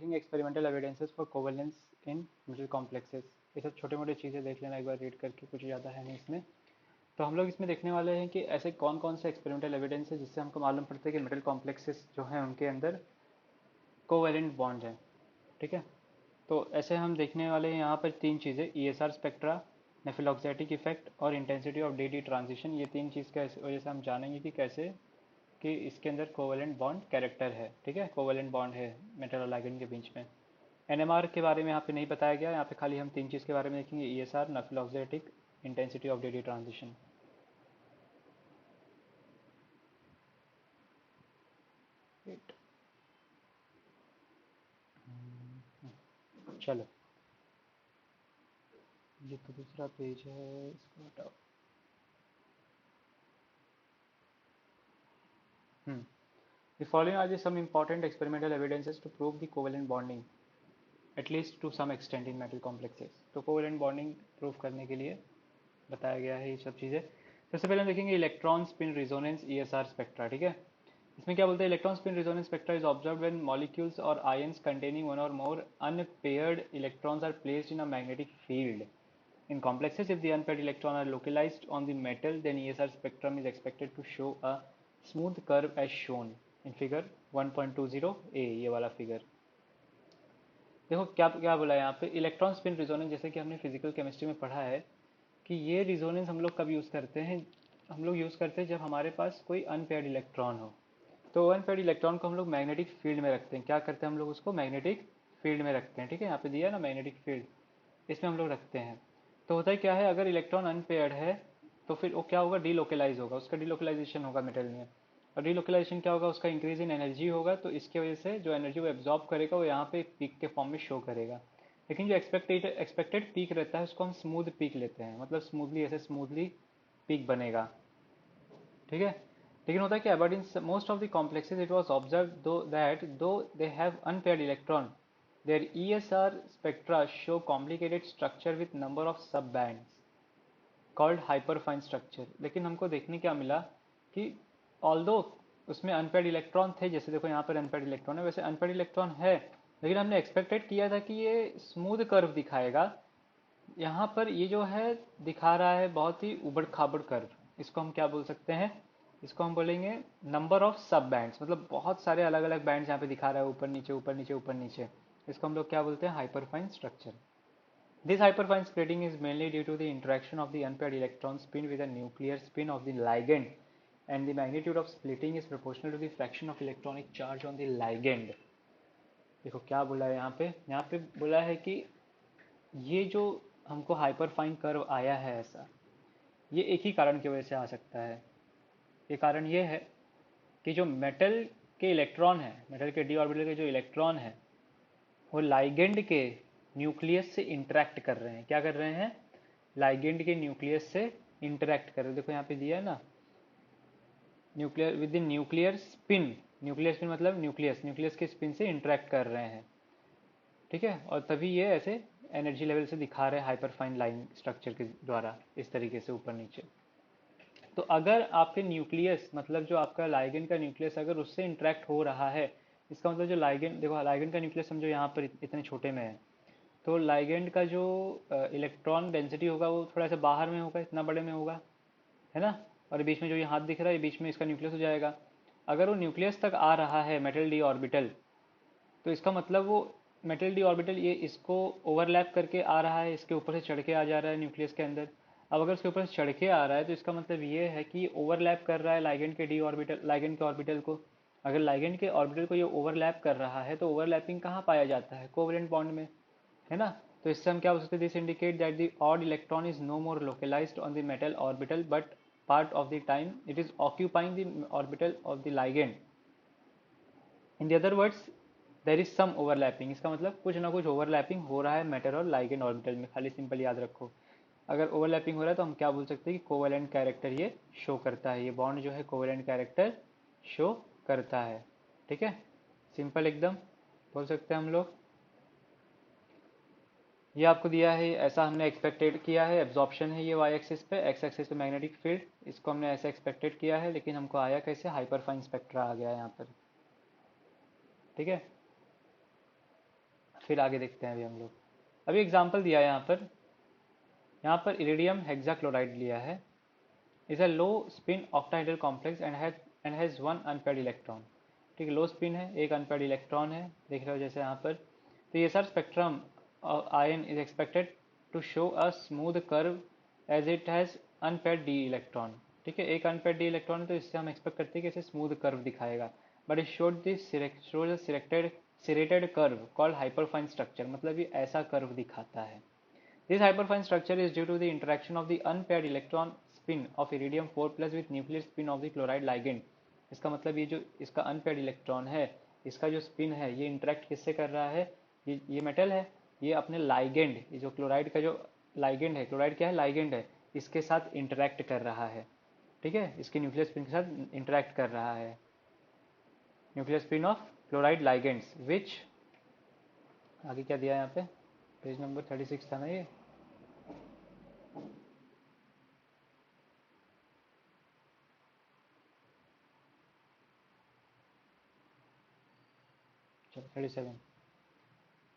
देखेंगे experimental evidences for covalence in metal complexes. ये सब छोटे मोटे चीज़ें देख लेना एक बार रीड करके, कुछ ज़्यादा है नहीं इसमें। तो हम लोग इसमें देखने वाले हैं कि ऐसे कौन कौन से एक्सपेरिमेंटल एविडेंस है जिससे हमको मालूम पड़ता है कि मेटल कॉम्प्लेक्सेस जो हैं उनके अंदर कोवेलेंट बॉन्ड है। ठीक है, तो ऐसे हम देखने वाले हैं यहाँ पर तीन चीज़ें, ईएसआर स्पेक्ट्रा, नेफिलॉक्सेटिक इफेक्ट और intensity of D D transition. ये तीन चीज़ की वजह से हम जानेंगे कि कैसे कि इसके अंदर कोवेलेंट बॉन्ड कैरेक्टर है। ठीक है, कोवेलेंट बॉन्ड है मेटल और लाइगेंड के बीच में। एनएमआर के बारे में यहाँ पे नहीं बताया गया, यहाँ पे खाली हम तीन चीज़ के बारे में देखेंगे, ESR, nephelauxetic, intensity of D D transition. चलो, ये तो दूसरा पेज है, इसको हटाओ। The following are some important experimental evidences to prove the covalent bonding, at least to some extent in metal complexes। तो कोवेलेंट बॉन्डिंग प्रूव करने के लिए बताया गया है ये सब चीज़ें। सबसे पहले हम देखेंगे electron spin resonance ESR spectra. ठीक है, इसमें क्या बोलते हैं, electron spin resonance spectra is observed when molecules or ions containing one or more unpaired electrons are placed in a magnetic field. In complexes, if the unpaired electrons are localized on the metal, then ESR spectrum is expected to show a smooth curve as shown in figure 1.20a, ये वाला figure. देखो क्या क्या बोला है यहाँ पे, electron spin resonance, जैसे कि हमने फिजिकल केमिस्ट्री में पढ़ा है कि ये रिजोनेंस हम लोग कब यूज़ करते हैं, हम लोग यूज़ करते हैं जब हमारे पास कोई अनपेयर्ड इलेक्ट्रॉन हो। तो अनपेयर्ड इलेक्ट्रॉन को हम लोग मैग्नेटिक फील्ड में रखते हैं। क्या करते हैं हम लोग, उसको मैग्नेटिक फील्ड में रखते हैं। ठीक है, यहाँ पे दिया है ना मैग्नेटिक फील्ड, इसमें हम लोग रखते हैं। तो होता है क्या है, अगर इलेक्ट्रॉन अनपेयर्ड है तो फिर वो क्या होगा, डीलोकलाइज होगा, उसका डीलोकलाइजेशन होगा मेटल में। और डीलोकलाइजेशन क्या होगा, उसका इंक्रीज इन एनर्जी होगा, तो इसके वजह से जो एनर्जी वो एब्जॉर्ब करेगा वो यहाँ पे पीक के फॉर्म में शो करेगा। लेकिन जो एक्सपेक्टेड पीक रहता है उसको हम स्मूथ पीक लेते हैं, मतलब स्मूथली, ऐसे स्मूथली पीक बनेगा। ठीक है, लेकिन होता है क्या, but in most of the complexes it was observed though they have unpaired electron, their ESR spectra show complicated structure with number of sub bands called hyperfine structure। लेकिन हमको देखने क्या मिला कि ऑल्दो उसमें अनपेयर्ड इलेक्ट्रॉन थे, जैसे देखो यहाँ पर अनपेयर्ड इलेक्ट्रॉन है, वैसे अनपेयर्ड इलेक्ट्रॉन है, लेकिन हमने एक्सपेक्टेड किया था कि ये स्मूथ कर्व दिखाएगा। यहाँ पर ये जो है दिखा रहा है बहुत ही उबड़ खाबड़ कर्व। इसको हम क्या बोल सकते हैं, इसको हम बोलेंगे नंबर ऑफ सब बैंड्स, मतलब बहुत सारे अलग अलग बैंड्स यहाँ पे दिखा रहा है, ऊपर नीचे ऊपर नीचे ऊपर नीचे। इसको हम लोग क्या बोलते हैं, hyperfine structure. This hyperfine splitting is mainly due to the interaction of the unpaired electron spin with the nuclear spin of the ligand, and the magnitude of splitting is proportional to the fraction of electronic charge on the ligand। देखो क्या बोला है यहाँ पे बोला है कि ये जो हमको हाइपरफाइन कर्व आया है ऐसा, ये एक ही कारण की वजह से आ सकता है। ये कारण ये है कि जो मेटल के इलेक्ट्रॉन है, मेटल के डी ऑर्बिटल के जो इलेक्ट्रॉन है, वो लाइगेंड के न्यूक्लियस से इंटरेक्ट कर रहे हैं। क्या कर रहे हैं, लाइगेंड के न्यूक्लियस से इंटरेक्ट कर रहे हैं। देखो यहाँ पे दिया है ना, nuclear with in nuclear spin, nuclear spin मतलब न्यूक्लियस, न्यूक्लियस के स्पिन से इंटरेक्ट कर रहे हैं। ठीक है, और तभी ये ऐसे एनर्जी लेवल से दिखा रहे हैं हाइपरफाइन लाइन स्ट्रक्चर के द्वारा, इस तरीके से ऊपर नीचे। तो अगर आपके न्यूक्लियस, मतलब जो आपका लाइगेंड का न्यूक्लियस अगर उससे इंटरेक्ट हो रहा है, इसका मतलब जो लाइगेंड, देखो लाइगेंड का न्यूक्लियस समझो यहाँ पर इतने छोटे में है, तो लाइगेंड का जो इलेक्ट्रॉन डेंसिटी होगा वो थोड़ा सा बाहर में होगा, इतना बड़े में होगा, है ना। और बीच में जो ये हाथ दिख रहा है, बीच में इसका न्यूक्लियस हो जाएगा। अगर वो न्यूक्लियस तक आ रहा है मेटल डी ऑर्बिटल, तो इसका मतलब वो मेटल डी ऑर्बिटल ये इसको ओवरलैप करके आ रहा है, इसके ऊपर से चढ़ के आ जा रहा है न्यूक्लियस के अंदर। अब अगर उसके ऊपर से चढ़ के आ रहा है तो इसका मतलब ये है कि ओवरलैप कर रहा है लाइगेंड के डी ऑर्बिटल, लाइगेंड के ऑर्बिटल को। अगर लाइगेंड के ऑर्बिटल को ये ओवरलैप कर रहा है तो ओवरलैपिंग कहाँ पाया जाता है, कोवेलेंट बॉन्ड में, है ना। तो इससे हम क्या बोल सकते हैं, this indicate that the odd electron is no more localized on the metal orbital but part of the time it is occupying the orbital of the ligand. In the other words there is some overlapping, इसका मतलब कुछ ना कुछ overlapping हो रहा है metal और ligand orbital में, खाली सिंपल याद रखो। अगर ओवरलैपिंग हो रहा है तो हम क्या बोल सकते हैं कि कोवेलेंट कैरेक्टर ये शो करता है, ये बॉन्ड जो है कोवेलेंट कैरेक्टर शो करता है। ठीक है, सिंपल एकदम बोल सकते हैं हम लोग। ये आपको दिया है, ऐसा हमने एक्सपेक्टेड किया है, एब्जॉर्प्शन है ये वाई एक्सिस पे, एक्स एक्सिस पे मैग्नेटिक फील्ड, इसको हमने ऐसे एक्सपेक्टेड किया है, लेकिन हमको आया कैसे, हाइपरफाइन स्पेक्ट्रा आ गया यहाँ पर। ठीक है, फिर आगे देखते हैं अभी हम लोग। अभी एग्जांपल दिया है यहाँ पर इरिडियम हेक्साक्लोराइड लिया है, is a low spin octahedral complex and has one unpaired electron. ठीक है, लो स्पिन है, एक अनपेयर्ड इलेक्ट्रॉन है, देख रहे हो जैसे यहाँ पर। तो ये sir spectrum ion is expected to show a smooth curve as it has unpaired d electron. ठीक है, एक अनपेयर्ड डी इलेक्ट्रॉन है, तो इससे हम एक्सपेक्ट करते हैं कि इसे स्मूथ कर्व दिखाएगा। But it showed this selected serrated curve called hyperfine structure, मतलब ये ऐसा कर्व दिखाता है। This hyperfine structure is due to the interaction of the unpaired electron spin of iridium 4 plus with nuclear spin of the chloride ligand। इसका मतलब ये जो इसका अनपेयर्ड इलेक्ट्रॉन है, इसका जो स्पिन है, ये इंटरेक्ट किससे कर रहा है? ये मेटल है, ये अपने लाइगेंड, ये जो क्लोराइड का जो लाइगेंड है, क्लोराइड क्या है? लाइगेंड है, इसके साथ इंटरेक्ट कर रहा है। ठीक है, इसके न्यूक्लियर स्पिन के साथ इंटरेक्ट कर रहा है। Nuclear spin of chloride ligands which, आगे क्या दिया है यहाँ पे, पेज नंबर 36 था ना ये। चलो 37,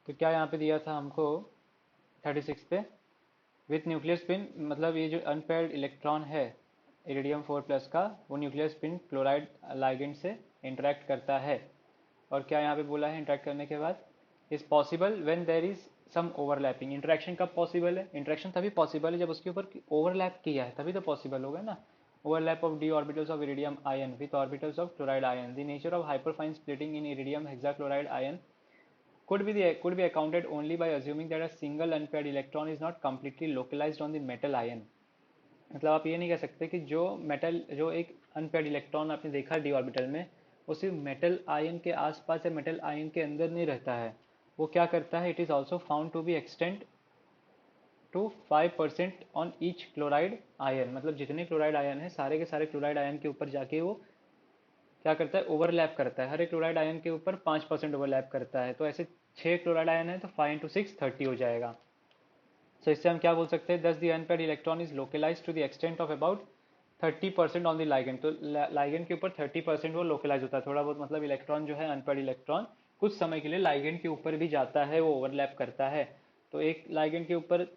तो क्या यहाँ पे दिया था हमको 36 पे, विथ न्यूक्लियर स्पिन, मतलब ये जो अनपेयर्ड इलेक्ट्रॉन है इरिडियम 4 प्लस का, वो न्यूक्लियर स्पिन क्लोराइड लाइगेंड से इंटरेक्ट करता है। और क्या यहाँ पे बोला है इंटरेक्ट करने के बाद? Is possible when there is some overlapping. Interaction कब पॉसिबल है? इंटरेक्शन तभी पॉसिबल है जब उसके ऊपर ओवरलैप किया है, तभी तो पॉसिबल होगा ना। Overlap of D orbitals of iridium ion with orbitals of chloride ion, the nature of hyperfine splitting in iridium hexachloride ion could be accounted only by assuming that a single unpaired electron is not completely localized on the metal ion। मतलब आप ये नहीं कह सकते कि जो एक unpaired electron आपने देखा डी ऑर्बिटल में, वो सिर्फ मेटल आयन के आसपास या मेटल आयन के अंदर नहीं रहता है। वो क्या करता है? It is also found to be extend to 5% on each chloride ion, मतलब जितने क्लोराइड आयन है सारे के सारे क्लोराइड आयन के ऊपर जाके वो क्या करता है? ओवरलैप करता है। हर एक क्लोराइड आयन के ऊपर 5% ओवरलैप करता है। तो ऐसे 6 क्लोराइड आयन है, तो 5 इंटू 6 30 हो जाएगा। सो इससे हम क्या बोल सकते हैं? This the unpaired electron is localize to the extent of about 30% on the ligand. तो लाइगेंड के ऊपर 30% वो लोकलाइज होता है थोड़ा बहुत, मतलब इलेक्ट्रॉन जो है अनपेयर्ड इलेक्ट्रॉन कुछ समय के लिए लाइगेंड के ऊपर भी जाता है, वो ओवरलैप करता है। तो एक लाइगेंड के ऊपर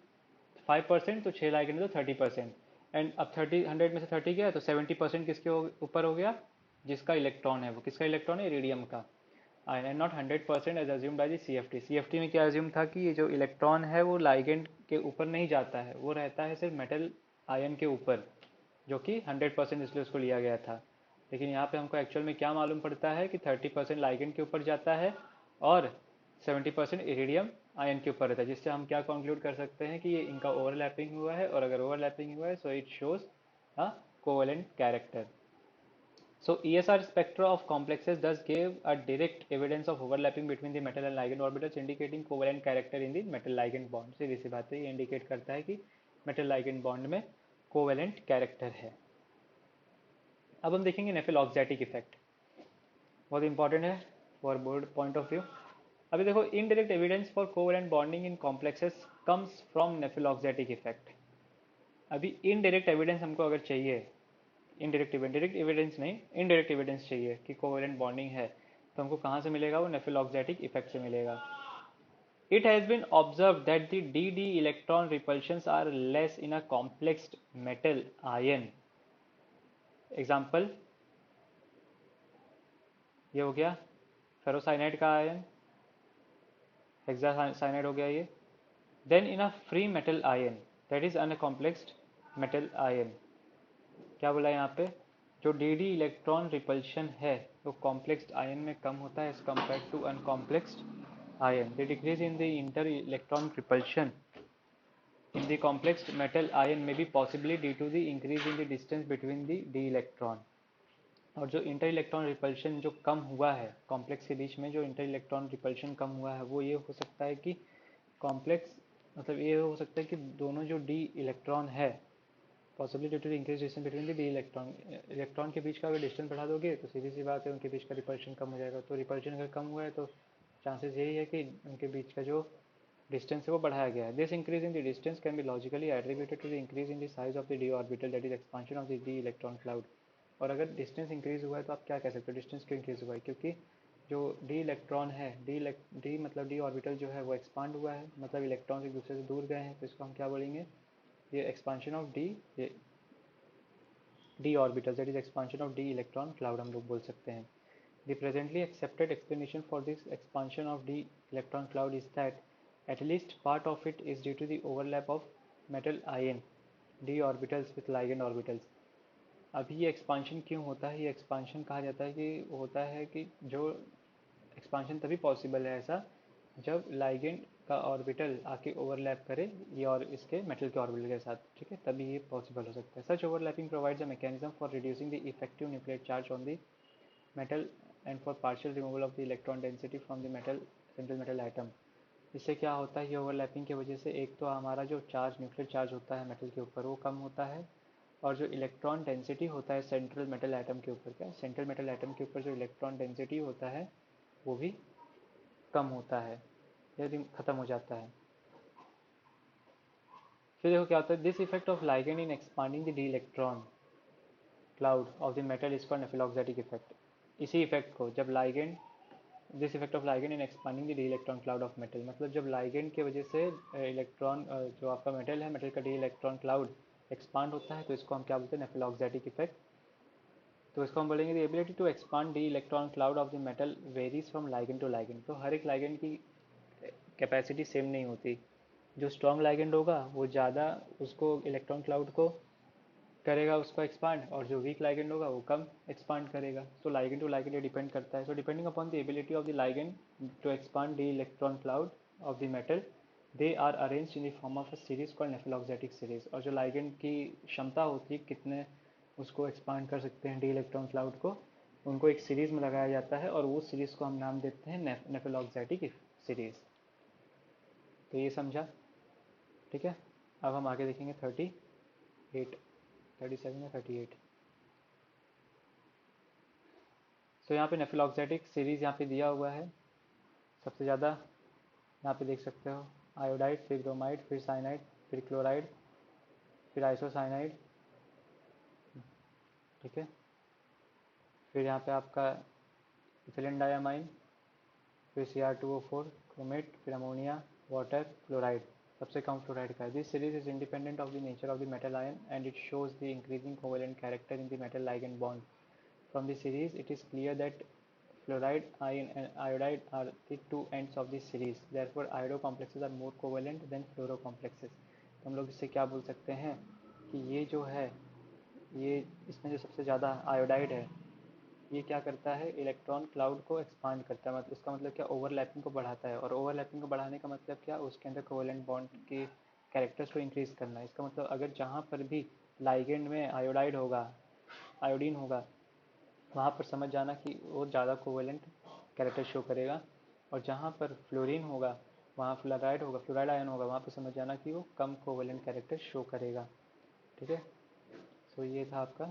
5%, तो 6 लाइगेंड तो 30%। एंड अब 100 में से 30 गया तो 70% किसके ऊपर हो गया? जिसका इलेक्ट्रॉन है, वो किसका इलेक्ट्रॉन है? इरिडियम का ion, and not 100% as assumed by the CFT. CFT में क्या अज्यूम था कि ये जो इलेक्ट्रॉन है वो लाइगेंड के ऊपर नहीं जाता है, वो रहता है सिर्फ मेटल आयन के ऊपर, जो कि 100%, इसलिए उसको लिया गया था। लेकिन यहाँ पे हमको एक्चुअल में क्या मालूम पड़ता है कि 30% लाइगेंड के ऊपर जाता है और 70% इरिडियम आयन के ऊपर रहता है, जिससे हम क्या कंक्लूड कर सकते हैं कि ये इनका ओवरलैपिंग हुआ है, और अगर ओवरलैपिंग हुआ है so it shows a covalent character. So ESR spectra of complexes thus gave a direct evidence of overlapping between the metal and ligand orbitals, indicating covalent character in the metal ligand bond। सीधी सी बात है, ये indicate करता है कि metal ligand bond में covalent character है। अब हम देखेंगे नेफेलॉक्जेटिक इफेक्ट, बहुत इंपॉर्टेंट है for board point of view. अभी देखो, indirect evidence for covalent bonding in complexes comes from nephelauxetic effect. अभी इनडायरेक्ट एविडेंस हमको अगर चाहिए, डायरेक्ट एविडेंस नहीं, इनडायरेक्ट एविडेंस चाहिए कि कोवेलेंट बॉन्डिंग है, तो हमको कहाँ से मिलेगा? वो नेफेलॉक्जेटिक इफेक्ट से मिलेगा। It has been observe that the D D electron repulsions are less in a complexed metal ion. Example ये हो गया फेरोसाइनाइड का आयन, हेक्सासाइनाइड हो गया ये। Then in a free metal ion, that is uncomplexed metal ion, क्या बोला यहाँ पे? जो डी डी इलेक्ट्रॉन रिपल्शन है वो कॉम्प्लेक्स्ड आयन में कम होता है as compare to uncomplexed ion. The decrease in the inter-electron repulsion in the complexed metal ion may be possibly due to the increase in the distance between the d electron। और जो inter electron repulsion जो कम हुआ है complex के बीच में, जो inter electron repulsion कम हुआ है, वो ये हो सकता है कि कॉम्प्लेक्स, मतलब ये हो सकता है कि दोनों जो डी इलेक्ट्रॉन है, possibly due to increase distance between the D electron, electron के बीच का अगर डिस्टेंस बढ़ा दोगे तो सीधी सी बात है उनके बीच का रिपल्शन कम हो जाएगा। तो रिपल्शन अगर कम हुआ है तो चांसेस यही है कि उनके बीच का जो डिस्टेंस है वो बढ़ाया गया है। This increase in the distance can be logically attributed to the increase in the size of the d orbital, that is expansion of the D electron cloud. और अगर डिस्टेंस इंक्रीज हुआ है तो आप क्या कह सकते हो डिस्टेंस क्यों इंक्रीज हुआ है? क्योंकि जो डी इलेक्ट्रॉन है, डी मतलब डी ऑर्बिटल जो है वो एक्सपांड हुआ है, मतलब इलेक्ट्रॉन एक दूसरे से दूर गए हैं, तो इसको हम क्या बोलेंगे, ये एक्सपांशन ऑफ डी, ये D orbital, that is expansion of D electron cloud हम लोग बोल सकते हैं। The presently accepted explanation for this expansion of the electron cloud is that at least part of it is due to the overlap of metal ion d orbitals with ligand orbitals। अभी ये expansion क्यों होता है, ये expansion कहा जाता है कि होता है कि जो एक्सपांशन तभी पॉसिबल है ऐसा जब लाइगेंड का ऑर्बिटल आके ओवरलैप करे ये और इसके मेटल के ऑर्बिटल के साथ, ठीक है, तभी ये पॉसिबल हो सकता है। Such overlapping provides a mechanism for reducing the effective nuclear charge on the metal and for partial removal of the electron density from the metal central metal atom। इससे क्या होता है, ये ओवरलैपिंग की वजह से एक तो हमारा जो चार्ज न्यूक्लियर चार्ज होता है मेटल के ऊपर वो कम होता है, और जो इलेक्ट्रॉन डेंसिटी होता है सेंट्रल मेटल एटम के ऊपर, क्या सेंट्रल मेटल एटम के ऊपर जो इलेक्ट्रॉन डेंसिटी होता है वो भी कम होता है, यदि ख़त्म हो जाता है। फिर देखो क्या होता है, this effect of ligand in expanding the D electron cloud of the metal is called nephelauxetic effect. इसी इफेक्ट को जब ligand, this effect of ligand in expanding the D electron cloud of metal, मतलब जब ligand की वजह से electron जो आपका मेटल है, मेटल का डी इलेक्ट्रॉन क्लाउड एक्सपांड होता है, तो इसको हम क्या बोलते हैं, नेफिलॉक्सेटिक इफेक्ट। तो इसको हम बोलेंगे the ability to expand d electron cloud of the metal varies from ligand to ligand. तो हर एक लाइगेंड की कैपेसिटी सेम नहीं होती, जो स्ट्रॉन्ग लाइगेंड होगा वो ज़्यादा उसको इलेक्ट्रॉन क्लाउड को करेगा उसको एक्सपांड, और जो वीक लाइगेंड होगा वो कम एक्सपांड करेगा। तो लाइगेंड टू लाइगेंड ये डिपेंड करता है। So depending upon the ability of the ligand to expand the electron cloud of the metal, they are arranged in the form of a series called nephelauxetic series. और जो ligand की क्षमता होती है कितने उसको एक्सपांड कर सकते हैं डी इलेक्ट्रॉन क्लाउड को, उनको एक सीरीज में लगाया जाता है, और वो सीरीज को हम नाम देते हैं नेफिलॉक्सेटिक सीरीज। तो ये समझा, ठीक है। अब हम आगे देखेंगे 38, 37 या 38। तो यहाँ पे नेफिलॉक्सेटिक सीरीज यहाँ पे दिया हुआ है सबसे ज़्यादा, यहाँ पे देख सकते हो, आयोडाइड, फिर ब्रोमाइड, फिर साइनाइड, फिर क्लोराइड, फिर आइसोसाइनाइड, ठीक है। फिर यहाँ पे आपका इथिलीन डायामाइन, फिर Cr2O4, क्रोमेट, फिर अमोनिया, वाटर, फ्लोराइड। सबसे कम फ्लोराइड का है। This series is independent of the nature of the metal ion and it shows the increasing covalent character in the metal ligand bond. From the series it is clear that fluoride, iron and iodide are the two ends of this series. Therefore, iodo complexes are more covalent than fluoro complexes। तो हम लोग इससे क्या बोल सकते हैं कि ये जो है, ये इसमें जो सबसे ज़्यादा आयोडाइड है, ये क्या करता है, इलेक्ट्रॉन क्लाउड को एक्सपांड करता है, मतलब उसका मतलब क्या, ओवरलैपिंग को बढ़ाता है। और ओवरलैपिंग को बढ़ाने का मतलब क्या, उसके अंदर कोवेलेंट बॉन्ड के कैरेक्टर्स को इंक्रीज करना है। इसका मतलब अगर जहाँ पर भी लाइगेंड में आयोडाइड होगा, आयोडीन होगा, वहाँ पर समझ जाना कि वो ज़्यादा कोवेलेंट कैरेक्टर शो करेगा, और जहाँ पर फ्लोरीन होगा, वहाँ फ्लोराइड होगा, फ्लोराइड आयन होगा, वहाँ पर समझ जाना कि वो कम कोवेलेंट कैरेक्टर शो करेगा, ठीक है। सो ये था आपका